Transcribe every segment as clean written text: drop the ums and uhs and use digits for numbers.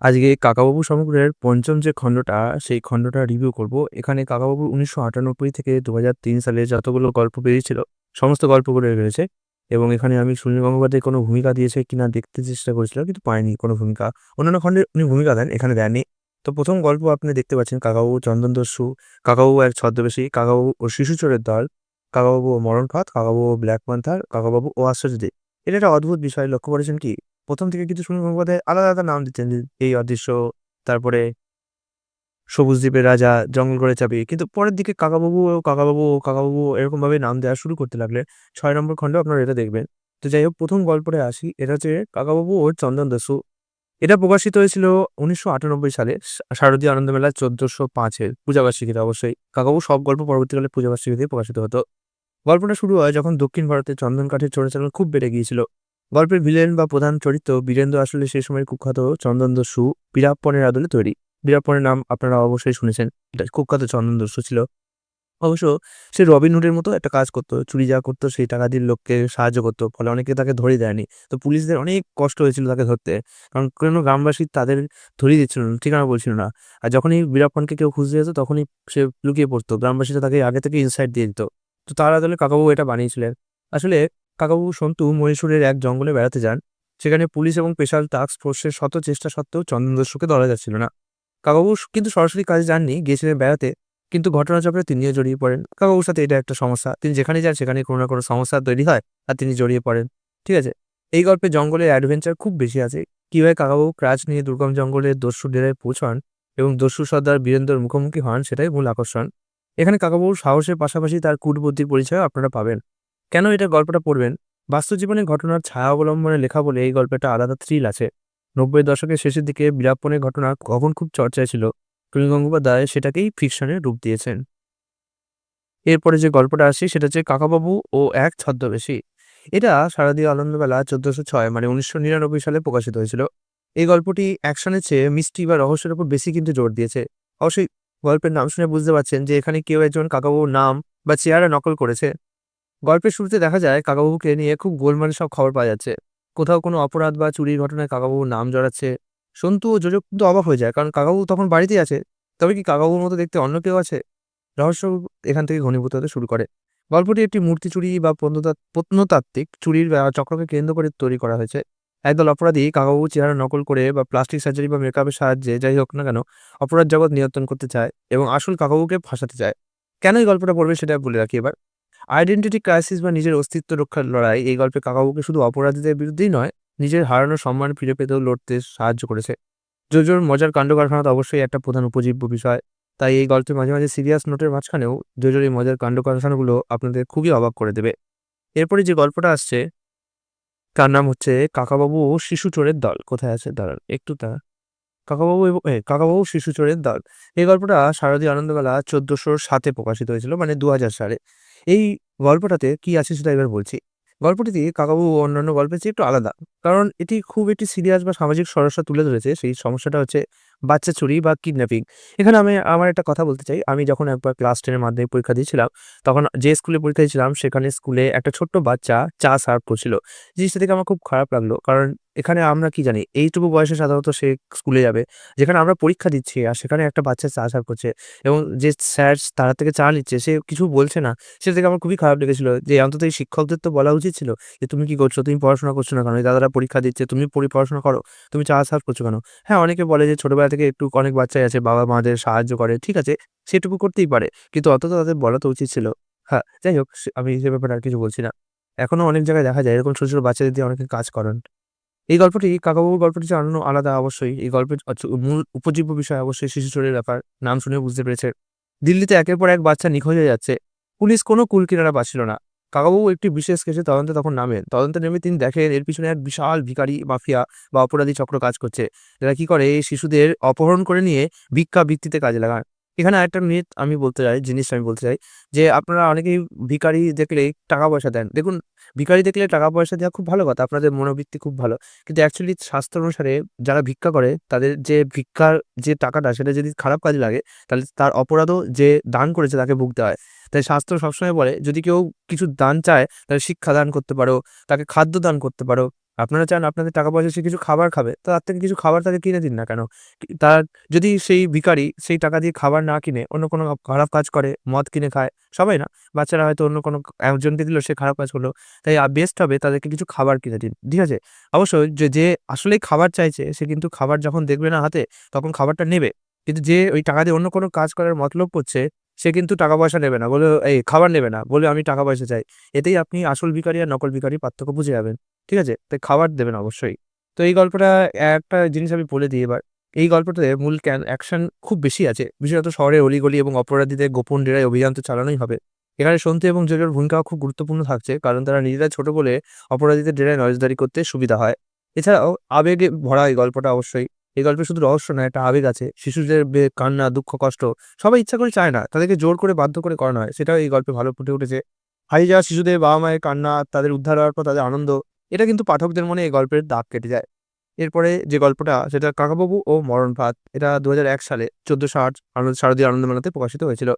আজকে কাকাবাবু সমগ্রের ৫ম যে খণ্ডটা, সেই খণ্ডটা রিভিউ করব। এখানে কাকাবাবুর ১৯৯৮ থেকে ২০০৩ সালে যতগুলো গল্প বেরিয়েছিল, সমস্ত গল্পগুলোই রয়েছে এবং এখানে আমি সুনীল গঙ্গোপাধ্যায় কোনো ভূমিকা দিয়েছে কিনা দেখতে চেষ্টা করেছিলাম, কিন্তু পাইনি কোনো ভূমিকা। অন্যান্য খণ্ডে উনি ভূমিকা দেন, এখানে দেননি। তো ১ম গল্প আপনি দেখতে পাচ্ছেন কাকাবাবু চন্দনদস্যু, কাকাবাবু এক ছদ্মবেশী, কাকাবাবু ও শিশু চোরের দল, কাকাবাবু ও মরণ ফাঁদ, কাকাবাবু ও ব্ল্যাক প্যান্থার, কাকাবাবু ও আশ্চর্যদ্বীপ। এটা একটা অদ্ভুত বিষয় লক্ষ্য করেছেন কি? ১ম থেকে কিন্তু সুনীল গঙ্গোপাধ্যায় আলাদা, আলাদা নাম দিচ্ছেন যে, এই অদৃশ্য, তারপরে সবুজ দ্বীপের রাজা, জঙ্গলগড়ের চাবি। কিন্তু পরের দিকে কাকাবাবু ও কাকাবাবু ও কাকাবাবু এরকমভাবে নাম দেওয়া শুরু করতে লাগলেন। ৬ নম্বর খন্ডেও আপনারা এটা দেখবেন। তো যাই হোক ১ম গল্পটায় আসি। এটা হচ্ছে কাকাবাবু ও চন্দন দস্যু। এটা প্রকাশিত হয়েছিল ১৯৯৮ সালে শারদীয় আনন্দমেলা ১৪০৫ এর পূজাবার্ষিকীতে অবশ্যই। কাকাবাবু সব গল্প পরবর্তীকালে পূজাবার্ষিকীতেই প্রকাশিত হতো। গল্পটা শুরু হয় যখন দক্ষিণ ভারতে চন্দন কাঠের চোরাচালান খুব বেড়ে গিয়েছিল। গল্পের ভিলেন বা প্রধান চরিত্র বীরেন্দ্র আসলে সে সময়ের কুখ্যাত চন্দনদস্যু বীরাপ্পনের আদলে তৈরি। বীরাপ্পনের নাম আপনারা অবশ্যই শুনেছেন। এটা কুখ্যাত চন্দনদস্যু ছিল। অবশ্য সে রবিনহুডের মতো একটা কাজ করতো। চুরি যা করতো সেই টাকা দিয়ে লোককে সাহায্য করতো। ফলে অনেকে তাকে ধরে দেয়নি। তো পুলিশদের অনেক কষ্ট হয়েছিল তাকে ধরতে। কারণ কোনো গ্রামবাসী তাদের ধরিয়ে দিচ্ছিল না, ঠিকানা বলছিল না। আর যখনই বীরাপ্পনকে কেউ খুঁজতে যেত তখনই সে লুকিয়ে পড়তো। গ্রামবাসীরা তাকে আগে থেকেই ইনসাইট দিয়ে দিত। তো তার আদলে কাকাবাবু এটা বানিয়েছিলেন। আসলে কাকাবাবু সন্তু মহীশূরের এক জঙ্গলে বেড়াতে যান। সেখানে পুলিশ এবং স্পেশাল টাস্ক ফোর্সের শত চেষ্টা সত্ত্বেও চন্দনদস্যুকে ধরা যাচ্ছিল না। কাকাবাবু কিন্তু সরাসরি কাজে যাননি, গিয়েছিলেন বেড়াতে। কিন্তু ঘটনাচক্রে তিনিও জড়িয়ে পড়েন। কাকাবাবুর সাথে এটা একটা সমস্যা। তিনি যেখানেই যান সেখানেই কোনো না কোনো সমস্যা তৈরি হয় আর তিনি জড়িয়ে পড়েন। ঠিক আছে? এই গল্পে জঙ্গলের অ্যাডভেঞ্চার খুব বেশি আছে। কিভাবে কাকাবাবু ক্রাচ নিয়ে দুর্গম জঙ্গলে দস্যু ডেরায় পৌঁছান এবং দস্যু সর্দার বীরেন্দ্রর মুখোমুখি হন, সেটাই মূল আকর্ষণ। এখানে কাকাবাবুর সাহসের পাশাপাশি তার কূটবুদ্ধির পরিচয়ও আপনারা পাবেন। কেন এটা গল্পটা পড়বেন? বাস্তব জীবনের ঘটনার ছায়া অবলম্বনে লেখা বলে এই গল্পে একটা আলাদা থ্রিল আছে। ৯০ দশকের শেষের দিকে বীরাপ্পনের ঘটনা কখন খুব চর্চায় ছিল, সুনীল গঙ্গোপাধ্যায় সেটাকেই ফিকশনের রূপ দিয়েছেন। এরপরে যে গল্পটা আসি সেটা হচ্ছে কাকাবাবু ও এক ছদ্মবেশী। এটা শারদীয় আনন্দমেলা ১৪০৬ মানে ১৯৯৯ সালে প্রকাশিত হয়েছিল। এই গল্পটি অ্যাকশনের চেয়ে মিস্ট্রি বা রহস্যের উপর বেশি কিন্তু জোর দিয়েছে। অবশ্যই গল্পের নাম শুনে বুঝতে পারছেন যে এখানে কেউ একজন কাকাবাবুর নাম বা চেহারা নকল করেছে। গল্পের শুরুতে দেখা যায় কাকাবাবুকে নিয়ে খুব গোলমাল সব খবর পাওয়া যাচ্ছে। কোথাও কোনো অপরাধ বা চুরির ঘটনায় কাকাবাবুর নাম জড়াচ্ছে। সন্তু ও যোজক কিন্তু অবাক হয়ে যায়। কারণ কাকাবাবু তখন বাড়িতেই আছে। তবে কি কাকাবাবুর মতো দেখতে অন্য কেউ আছে? রহস্য এখান থেকে ঘনীভূত হতে শুরু করে। গল্পটি একটি মূর্তি চুরি বা প্রত্নতাত্ত্বিক চুরির চক্রকে কেন্দ্র করে তৈরি করা হয়েছে। একদল অপরাধী কাকাবাবুর চেহারা নকল করে বা প্লাস্টিক সার্জারি বা মেকআপের সাহায্যে যাই হোক না কেন অপরাধ জগৎ নিয়ন্ত্রণ করতে চায় এবং আসল কাকাবাবুকে ফাঁসাতে চায়। কেন এই গল্পটা পড়বে সেটা বলে রাখি এবার। আইডেন্টিটি ক্রাইসিস বা নিজের অস্তিত্ব রক্ষার লড়াই এই গল্পে কাকাবাবুকে শুধু অপরাধীদের বিরুদ্ধেই নয়, নিজের হারানো সম্মান ফিরে পেতেও লড়তে সাহায্য করেছে। জোজোর মজার কাণ্ডকারখানা তো অবশ্যই একটা প্রধান উপজীব্য বিষয়। তাই এই গল্পে মাঝে, মাঝে সিরিয়াস নোটের মাঝখানেও জোজোর এই মজার কাণ্ডকারখানাগুলো আপনাদের খুবই অবাক করে দেবে। এরপরে যে গল্পটা আসছে তার নাম হচ্ছে কাকাবাবু ও শিশু চোরের দল। কোথায় আছে? দাঁড়ান একটু কাকাবাবু এবং কাকাবাবু শিশু চোরের দল। এই গল্পটা শারদীয় আনন্দমেলা ১৪০৭ এ প্রকাশিত হয়েছিল মানে ২০০০ সালে। এই গল্পটাতে কি আছে সেটা এবার বলছি। গল্পটিতে কাকাবাবু অন্যান্য গল্পের চেয়ে একটু আলাদা। কারণ এটি খুব একটি সিরিয়াস বা সামাজিক সমস্যা তুলে ধরেছে। সেই সমস্যাটা হচ্ছে বাচ্চা চুরি বা কিডন্যাপিং। এখানে আমি আমার একটা কথা বলতে চাই। আমি যখন একবার ক্লাস 10 এর মাধ্যমিক পরীক্ষা দিয়েছিলাম, তখন যে স্কুলে পরীক্ষা দিয়েছিলাম সেখানে স্কুলে একটা ছোট্ট বাচ্চা চা সার্ভ করছিল। জিনিসটা দেখে আমার খুব খারাপ লাগলো। কারণ এখানে আমরা কি জানি? এইটুকু বয়সে সাধারণত সে স্কুলে যাবে। যেখানে আমরা পরীক্ষা দিচ্ছি আর সেখানে একটা বাচ্চা চা সার্ভ করছে এবং যে স্যার তার থেকে চা নিচ্ছে সে কিছু বলছে না। সেটা দেখে আমার খুবই খারাপ লেগেছিল যে অন্তত এই শিক্ষকদের তো বলা উচিত ছিল যে, "তুমি কি করছো? তুমি পড়াশোনা করছো না কেন? এই দাদারা পরীক্ষা দিচ্ছে, তুমি পড়াশোনা করো। তুমি চা সার্ভ করছো কেন?" হ্যাঁ, অনেকে বলে যে ছোটবেলা থেকে একটু অনেক বাচ্চাই আছে বাবা-মাদের সাহায্য করে। ঠিক আছে, সেটুকু করতেই পারে। কিন্তু অন্তত তাদের বলা তো উচিত ছিল। হ্যাঁ, যাই হোক আমি সে ব্যাপারে আর কিছু বলছি না। এখনো অনেক জায়গায় দেখা যায় এরকম ছোট, ছোট বাচ্চাদের দিয়ে অনেকে কাজ করান। এই গল্পটি কাকাবাবুর গল্পটি যে অন্য আলাদা অবশ্যই। এই গল্পের মূল উপজীব্য বিষয় অবশ্যই শিশু চোরের ব্যাপার। নাম শুনেও বুঝতে পেরেছেন। দিল্লিতে একের পর এক বাচ্চা নিখোঁজ হয়ে যাচ্ছে। পুলিশ কোনো কুল কিনারা পাচ্ছিল না। কাকাবাবু একটি বিশেষ কেসে তদন্তে তখন নামেন। তদন্তে নেমে তিনি দেখেন এর পিছনে এক বিশাল ভিখারি মাফিয়া বা অপরাধী চক্র কাজ করছে। যারা কি করে এই শিশুদের অপহরণ করে নিয়ে ভিক্ষাবৃত্তিতে কাজে লাগায়। এখানে আরেকটা জিনিস আমি বলতে চাই যে আপনারা অনেকেই ভিখারি দেখলেই টাকা পয়সা দেন। দেখুন ভিখারি দেখলে টাকা পয়সা দেওয়া খুব ভালো কথা। আপনাদের মনোবৃত্তি খুব ভালো। কিন্তু অ্যাকচুয়ালি শাস্ত্র অনুসারে যারা ভিক্ষা করে তাদের যে ভিক্ষার যে টাকাটা সেটা যদি খারাপ কাজে লাগে তাহলে তার অপরাধও যে দান করেছে তাকে ভুগতে হয়। তাই শাস্ত্র সবসময় বলে যদি কেউ কিছু দান চায় তাহলে শিক্ষা দান করতে পারো, তাকে খাদ্য দান করতে পারো। আপনারা চান আপনাদের টাকা পয়সা সে কিছু খাবার খাবে, তো তার থেকে কিছু খাবার তাকে কিনে দিন না কেন? তার যদি সেই ভিখারি সেই টাকা দিয়ে খাবার না কিনে অন্য কোনো খারাপ কাজ করে, মদ কিনে খায়, সবাই না, বাচ্চারা হয়তো অন্য কোনো একজনকে দিল সে খারাপ কাজ করলো। তাই বেস্ট হবে তাদেরকে কিছু খাবার কিনে দিন। ঠিক আছে? অবশ্যই যে আসলেই খাবার চাইছে সে কিন্তু খাবার যখন দেখবে না হাতে তখন খাবারটা নেবে। কিন্তু যে ওই টাকা দিয়ে অন্য কোনো কাজ করার মতলব করছে সে কিন্তু টাকা পয়সা নেবে না। খাবার নেবে না। বলবে আমি টাকা পয়সা চাই। এতেই আপনি আসল ভিখারি আর নকল ভিখারির পার্থক্য বুঝে যাবেন। ঠিক আছে? তাই খাবার দেবেন অবশ্যই। তো এই গল্পটা একটা জিনিস আমি বলে দিই এবার। এই গল্পটাতে মূল অ্যাকশন খুব বেশি আছে। বিশেষত শহরের অলিগলি এবং অপরাধীদের গোপন ডেরায় অভিযান তো চালানোই হবে। এখানে সন্তু এবং জোজোর ভূমিকাও খুব গুরুত্বপূর্ণ থাকছে। কারণ তারা নিজেরা ছোট বলে অপরাধীদের ডেরায় নজরদারি করতে সুবিধা হয়। এছাড়াও আবেগে ভরা এই গল্পটা অবশ্যই। এই গল্পে শুধু রহস্য নয়, একটা আবেগ আছে। শিশুদের কান্না, দুঃখ, কষ্ট সবাই ইচ্ছা করে চায় না। তাদেরকে জোর করে বাধ্য করে করানো হয়। সেটাও এই গল্পে ভালো ফুটে উঠেছে। হারিয়ে যাওয়া শিশুদের বাবা-মায়ের কান্না, তাদের উদ্ধার হওয়ার পর তাদের আনন্দ, এটা কিন্তু পাঠকদের মনে এই গল্পের দাগ কেটে যায়। এরপরে যে গল্পটা সেটা কাকাবাবু ও মরণ ফাঁদ। এটা ২০০১ সালে ১৪০৮ শারদীয় আনন্দমেলাতে প্রকাশিত হয়েছিল।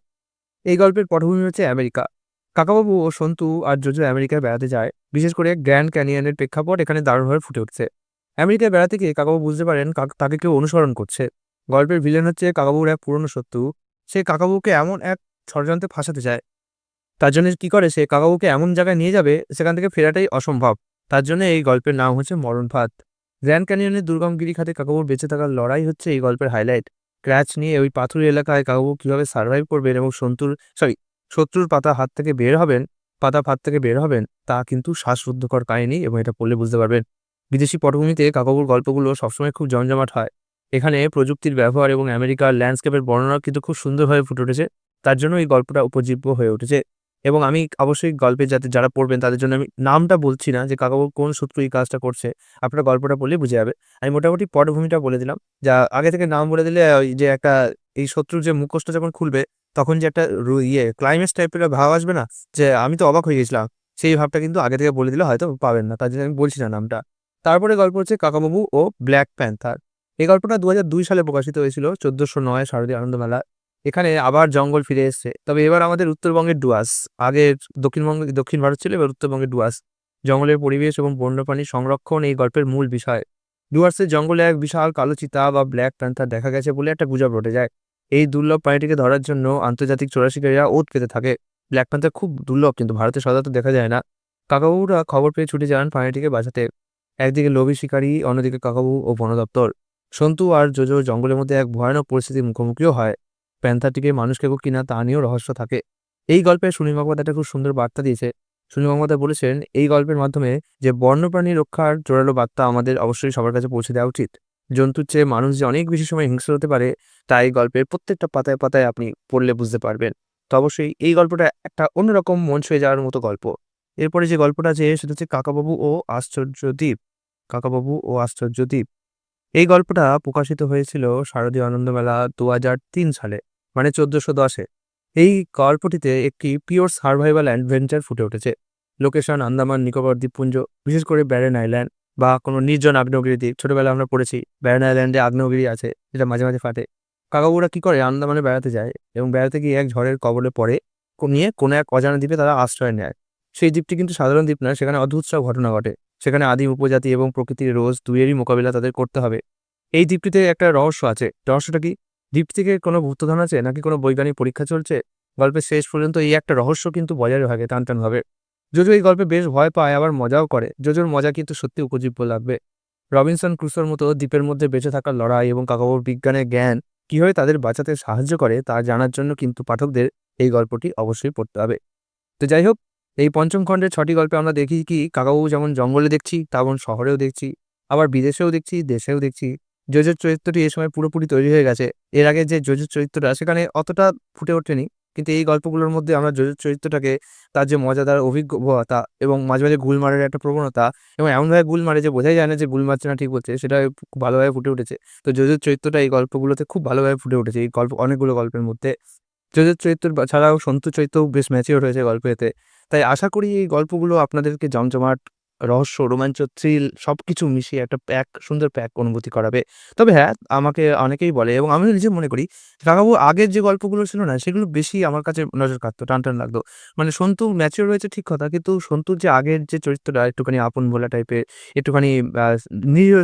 এই গল্পের পটভূমি হচ্ছে আমেরিকা। কাকাবাবু ও সন্তু আর জোজো আমেরিকায় বেড়াতে যায়। বিশেষ করে গ্র্যান্ড ক্যানিয়নের প্রেক্ষাপট এখানে দারুণভাবে ফুটে উঠছে। আমেরিকায় বেড়াতে গিয়ে কাকাবাবু বুঝতে পারেন তাকে কেউ অনুসরণ করছে। গল্পের ভিলেন হচ্ছে কাকাবাবুর এক পুরনো শত্রু। সে কাকাবাবুকে এমন এক ষড়যন্ত্রে ফাঁসাতে চায়। তার জন্য কি করে সে কাকাবাবুকে এমন জায়গায় নিয়ে যাবে সেখান থেকে ফেরাটাই অসম্ভব। তার জন্য এই গল্পের নাম হচ্ছে মরণ ফাঁদ। গ্র্যান্ড ক্যানিয়নের দুর্গম গিরিখাতে কাকাবাবুর বেঁচে থাকার লড়াই হচ্ছে এই গল্পের হাইলাইট। ক্র্যাচ নিয়ে ওই পাথুরে এলাকায় কাকাবাবু কিভাবে সার্ভাইভ করবেন এবং শত্রুর পাতা ফাঁদ থেকে বের হবেন তা কিন্তু শ্বাসরুদ্ধকর কাহিনী এবং এটা পড়লে বুঝতে পারবেন। বিদেশি পটভূমিতে কাকাবাবুর গল্পগুলো সবসময় খুব জমজমাট হয়। এখানে প্রযুক্তির ব্যবহার এবং আমেরিকার ল্যান্ডস্কেপের বর্ণনা কিন্তু খুব সুন্দরভাবে ফুটে উঠেছে। তার জন্য এই গল্পটা উপজীব্য হয়ে উঠেছে। এবং আমি অবশ্যই গল্পে যারা পড়বেন তাদের জন্য আমি নামটা বলছি না যে কাকাবাবু কোন সূত্র এই কাজটা করছে। আপনারা গল্পটা পড়লেই বুঝে যাবে। আমি মোটামুটি পটভূমিটা বলে দিলাম। যা আগে থেকে নাম বলে দিলে ওই যে একটা এই শত্রুর যে মুখোশটা যখন খুলবে তখন যে একটা ক্লাইম্যাক্স টাইপের ভাব আসবে না? যে আমি তো অবাক হয়ে গেছিলাম। সেই ভাবটা কিন্তু আগে থেকে বলে দিলে হয়তো পাবেন না। তার জন্য আমি বলছি না নামটা। তারপরে গল্প হচ্ছে কাকাবাবু ও ব্ল্যাক প্যান্থার। এই গল্পটা ২০০২ সালে প্রকাশিত হয়েছিল ১৪০৯ শারদীয় আনন্দমেলা। এখানে আবার জঙ্গল ফিরে এসছে। তবে এবার আমাদের উত্তরবঙ্গের ডুয়ার্স। আগে দক্ষিণ ভারত ছিল, এবার উত্তরবঙ্গের ডুয়ার্স। জঙ্গলের পরিবেশ এবং বন্যপ্রাণী সংরক্ষণ এই গল্পের মূল বিষয়। ডুয়ার্সের জঙ্গলে এক বিশাল কালো চিতা বা ব্ল্যাক প্যান্থার দেখা গেছে বলে একটা গুজব রটে যায়। এই দুর্লভ প্রাণীটিকে ধরার জন্য আন্তর্জাতিক চোরাশিকারীরা ওঁত পেতে থাকে। ব্ল্যাক প্যান্থার খুব দুর্লভ, কিন্তু ভারতে সচরাচর দেখা যায় না। কাকাবাবুরা খবর পেয়ে ছুটে যান প্রাণীটিকে বাঁচাতে। একদিকে লোভী শিকারী, অন্যদিকে কাকাবাবু ও বন দপ্তর। সন্তু আর জোজো জঙ্গলের মধ্যে এক ভয়ানক পরিস্থিতির মুখোমুখিও হয়। প্যান্থারটিকে মানুষ খেকো কিনা তা নিয়েও রহস্য থাকে। এই গল্পে সুনীল গঙ্গোপাধ্যায় একটা খুব সুন্দর বার্তা দিয়েছে। সুনীল গঙ্গোপাধ্যায় বলেছেন, এই গল্পের মাধ্যমে যে বন্যপ্রাণী রক্ষার জোরালো বার্তা আমাদের অবশ্যই সবার কাছে পৌঁছে দেওয়া উচিত। জন্তুর চেয়ে মানুষ যে অনেক বেশি সময় হিংস্র হতে পারে তা এই গল্পের প্রত্যেকটা পাতায় পাতায় আপনি পড়লে বুঝতে পারবেন। তো অবশ্যই এই গল্পটা একটা অন্যরকম মন ছুঁয়ে যাওয়ার মতো গল্প। এরপরে যে গল্পটা আছে সেটা হচ্ছে কাকাবাবু ও আশ্চর্যদ্বীপ। কাকাবাবু ও আশ্চর্যদ্বীপ। এই গল্পটা প্রকাশিত হয়েছিল শারদীয় আনন্দমেলা ২০০৩ সালে, মানে ১৪১০-এ। এই গল্পটিতে একটি পিওর সারভাইভাল অ্যাডভেঞ্চার ফুটে উঠেছে। লোকেশন আন্দামান নিকোবর দ্বীপপুঞ্জ, বিশেষ করে ব্যারেন আইল্যান্ড বা কোনো নির্জন আগ্নেয়গিরি দ্বীপ। ছোটবেলায় আমরা পড়েছি ব্যারেন আইল্যান্ডে আগ্নেয়গিরি আছে, যেটা মাঝে মাঝে ফাটে। কাকাবুরা কি করে আন্দামানে বেড়াতে যায় এবং বেড়াতে গিয়ে এক ঝড়ের কবলে পড়ে, নিয়ে কোনো এক অজানা দ্বীপে তারা আশ্রয় নেয়। সেই দ্বীপটি কিন্তু সাধারণ দ্বীপ নয়, সেখানে অদ্ভুত সব ঘটনা ঘটে। সেখানে আদিম উপজাতি এবং প্রকৃতির রোজ দুইয়েরই মোকাবিলা তাদের করতে হবে। এই দ্বীপটিতে একটা রহস্য আছে। রহস্যটা কি? দ্বীপ থেকে কোনো গুপ্তধন আছে নাকি কোনো বৈজ্ঞানিক পরীক্ষা চলছে? গল্পের শেষ পর্যন্ত এই একটা রহস্য কিন্তু বজায় থাকে টানটানভাবে। জোজো এই গল্পে বেশ ভয় পায় আবার মজাও করে। জোজোর মজা কিন্তু সত্যি উপজীব্য লাগবে। রবিনসন ক্রুসোর মতো দ্বীপের মধ্যে বেঁচে থাকার লড়াই এবং কাকাবাবুর বিজ্ঞানের জ্ঞান কিভাবে তাদের বাঁচাতে সাহায্য করে তা জানার জন্য কিন্তু পাঠকদের এই গল্পটি অবশ্যই পড়তে হবে। তো যাই হোক, এই পঞ্চম খণ্ডের ৬টি গল্পে আমরা দেখি কি কাকাবাবু যেমন জঙ্গলে দেখছি, তেমন শহরেও দেখছি, আবার বিদেশেও দেখছি, দেশেও দেখছি। জোজোর চরিত্রটি এ সময় পুরোপুরি তৈরি হয়ে গেছে। এর আগে যে জোজোর চরিত্রটা সেখানে অতটা ফুটে ওঠেনি। কিন্তু এই গল্পগুলোর মধ্যে আমরা জোজোর চরিত্রটাকে, তার যে মজাদার অভিজ্ঞতা এবং মাঝে মাঝে গুল মারার একটা প্রবণতা, এবং এমনভাবে গুল মারে যে বোঝাই যায় না যে গুল মারছে না ঠিক হচ্ছে, সেটা খুব ভালোভাবে ফুটে উঠেছে। তো জোজোর চরিত্রটা এই গল্পগুলোতে খুব ভালোভাবে ফুটে উঠেছে, এই অনেকগুলো গল্পের মধ্যে। জোজোর চরিত্র ছাড়াও সন্তুর চরিত্রও বেশ ম্যাচিওর হয়েছে গল্পেতে। তাই আশা করি এই গল্পগুলো আপনাদেরকে জমজমাট রহস্য, রোমাঞ্চ, থ্রিল সবকিছু মিশিয়ে একটা সুন্দর প্যাক অনুভূতি করাবে। তবে হ্যাঁ, আমাকে অনেকেই বলে এবং আমিও নিজে মনে করি, কাকাবাবু আগের যে গল্পগুলো ছিল না, সেগুলো বেশি আমার কাছে নজর কাড়তো, টানটান লাগতো। মানে সন্তু ম্যাচিউর হয়েছে ঠিক কথা, কিন্তু সন্তুর যে আগের যে চরিত্রটা একটুখানি আপন ভোলা টাইপের, একটুখানি আ নিরীহ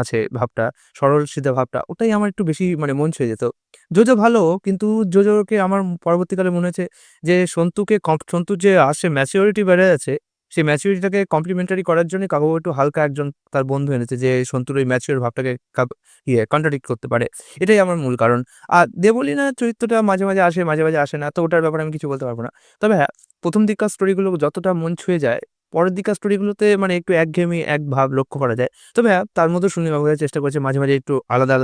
আছে ভাবটা, সরল সিধা ভাবটা, ওটাই আমার একটু বেশি মানে মন ছুঁয়ে যেত। জোজো ভালো, কিন্তু জোজোকে আমার পরবর্তীকালে মনে হয়েছে যে সন্তুর যে ম্যাচুরিটি বেড়ে যাচ্ছে, সেই ম্যাচুরিটিটাকে কমপ্লিমেন্টারি করার জন্যই কাকাবাবু একটু হালকা একজন তার বন্ধু এনেছে যে সন্তুর ওই ম্যাচিউর ভাবটাকে কন্ট্রাডিক্ট করতে পারে। এটাই আমার মূল কারণ। আর দেবলীনার চরিত্রটা মাঝে মাঝে আসে, মাঝে মাঝে আসে না। তো ওটার ব্যাপারে আমি কিছু বলতে পারব না। তবে হ্যাঁ, ১ম দিককার স্টোরিগুলো যতটা মন ছুঁয়ে যায়, পরের দিককার স্টোরিগুলোতে মানে একটু একঘেয়েমি এক ভাব লক্ষ্য করা যায়। তবে হ্যাঁ, তার মধ্যেও সুনীল গাভারিয়া চেষ্টা করেছে মাঝে মাঝে একটু আলাদা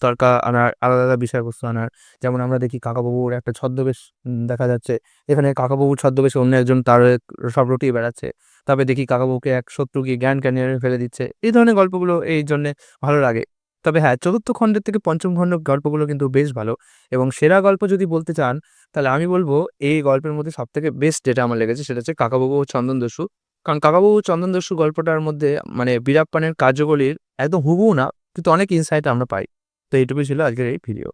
তড়কা আনার, আলাদা বিষয়বস্তু আনার। যেমন আমরা দেখি কাকাবাবুর একটা ছদ্মবেশ দেখা যাচ্ছে। এখানে কাকাবাবুর ছদ্মবেশে অন্য একজন তার সব রটিয়ে বেড়াচ্ছে। তারপরে দেখি কাকাবাবুকে এক শত্রু গিয়ে গ্র্যান্ড ক্যানিয়নে ফেলে দিচ্ছে। এই ধরনের গল্পগুলো এইজন্যে ভালো লাগে। তবে হ্যাঁ, ৪র্থ খণ্ডের থেকে ৫ম খণ্ডের গল্পগুলো কিন্তু বেশ ভালো এবং সেরা গল্প যদি বলতে চান, তাহলে আমি বলব এই গল্পের মধ্যে সবথেকে বেস্ট যেটা আমার লেগেছে সেটা হচ্ছে কাকাবাবু ও চন্দন দস্যু। কারণ কাকাবাবু ও চন্দন দস্যু গল্পটার মধ্যে মানে বীরাপ্পানের কার্যকরীর একদম হুবহু না, কিন্তু অনেক ইনসাইট আমরা পাই। তো এইটুকুই ছিল আজকের এই ভিডিও।